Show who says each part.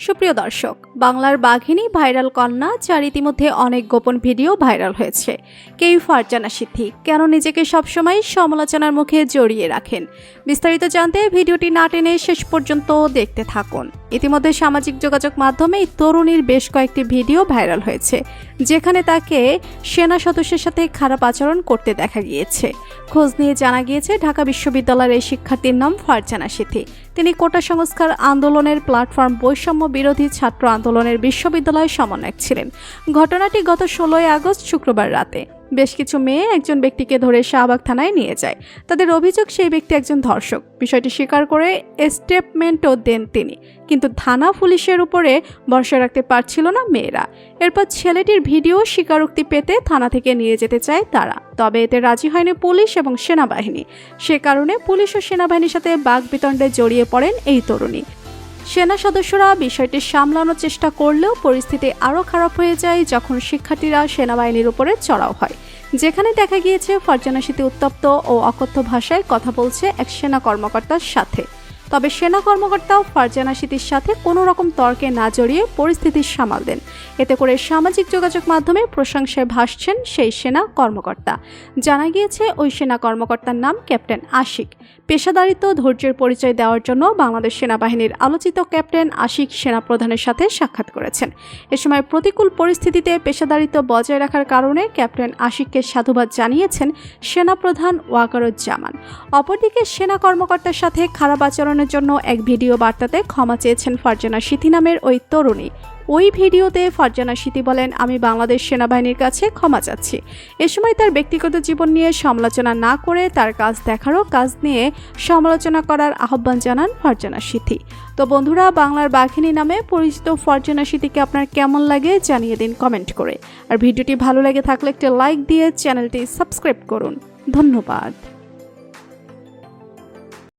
Speaker 1: সুপ্রিয় দর্শক, বাংলার বাঘিনী ভাইরাল কন্যা, যার ইতিমধ্যে অনেক গোপন ভিডিও ভাইরাল হয়েছে। কেউ ফারজানা সিদ্দিক কেন নিজেকে সবসময় সমালোচনার মুখে জড়িয়ে রাখেন? বিস্তারিত জানতে ভিডিওটি না টেনে শেষ পর্যন্ত দেখতে থাকুন। ইতিমধ্যে সামাজিক যোগাযোগ মাধ্যমে এই তরুণীর বেশ কয়েকটি ভিডিও ভাইরাল হয়েছে, যেখানে তাকে সেনা সদস্যের সাথে খারাপ আচরণ করতে দেখা গিয়েছে। খোঁজ নিয়ে জানা গিয়েছে, ঢাকা বিশ্ববিদ্যালয়ের এই শিক্ষার্থীর নাম ফারজানা সিদ্দিক। তিনি কোটা সংস্কার আন্দোলনের প্ল্যাটফর্ম বৈষম্য বিরোধী ছাত্র আন্দোলনের বিশ্ববিদ্যালয় সমন্বয়ক ছিলেন। ঘটনাটি গত 16 আগস্ট শুক্রবার রাতে। বেশ কিছু মেয়ে একজন ব্যক্তিকে ধরে শাহবাগ থানায় নিয়ে যায়। তাদের অভিযোগ, সেই ব্যক্তি একজন ধর্ষক। বিষয়টি স্বীকার করে স্টেটমেন্টও দেন তিনি, কিন্তু থানা পুলিশের উপরে ভরসা রাখতে পারছিল না মেয়েরা। এরপর ছেলেটির ভিডিও স্বীকারোক্তি পেতে থানা থেকে নিয়ে যেতে চায় তারা, তবে এতে রাজি হয়নি পুলিশ এবং সেনাবাহিনী। সে কারণে পুলিশ ও সেনাবাহিনীর সাথে বাকবিতণ্ডে জড়িয়ে পড়েন এই তরুণী। সেনা সদস্যরা বিষয়টি সামলানোর চেষ্টা করলেও পরিস্থিতি আরও খারাপ হয়ে যায় যখন শিক্ষার্থীরা সেনাবাহিনীর উপরে চড়াও হয়, যেখানে দেখা গিয়েছে ফারজানা সিদ্দিক উত্তপ্ত ও অকথ্য ভাষায় কথা বলছে এক সেনা কর্মকর্তার সাথে। তবে সেনা কর্মকর্তাও ফারজানা সিদ্দিকের সাথে কোনো রকম তর্কে না জড়িয়ে পরিস্থিতি সামাল দেন। এতে করে সামাজিক যোগাযোগ মাধ্যমে প্রশংসায় ভাসছেন সেই সেনা কর্মকর্তা। জানা গিয়েছে, ওই সেনা কর্মকর্তার নাম ক্যাপ্টেন আশিক। পেশাদারিত্ব, ধৈর্যের পরিচয় দেওয়ার জন্য বাংলাদেশ সেনাবাহিনীর আলোচিত ক্যাপ্টেন আশিক সেনাপ্রধানের সাথে সাক্ষাৎ করেছেন। এ সময় প্রতিকূল পরিস্থিতিতে পেশাদারিত্ব বজায় রাখার কারণে ক্যাপ্টেন আশিককে সাধুবাদ জানিয়েছেন সেনাপ্রধান ওয়াকারুজ্জামান। অপরদিকে সেনা কর্মকর্তার সাথে খারাপ আচরণের জন্য এক ভিডিও বার্তাতে ক্ষমা চেয়েছেন ফারজানা সিদ্দিক নামের ওই তরুণী। ওই ভিডিওতে ফারজানা সিদ্দিক বলেন, আমি বাংলাদেশ সেনাবাহিনীর কাছে ক্ষমা চাচ্ছি। এ সময় তার ব্যক্তিগত জীবন নিয়ে সমালোচনা না করে তার কাজ দেখারও কাজ নিয়ে সমালোচনা করার আহ্বান জানান ফারজানা সিদ্দিক। তো বন্ধুরা, বাংলার বাঘিনী নামে পরিচিত ফারজানা সিদ্দিককে আপনার কেমন লাগে জানিয়ে দিন কমেন্ট করে। আর ভিডিওটি ভালো লেগে থাকলে একটি লাইক দিয়ে চ্যানেলটি সাবস্ক্রাইব করুন। ধন্যবাদ।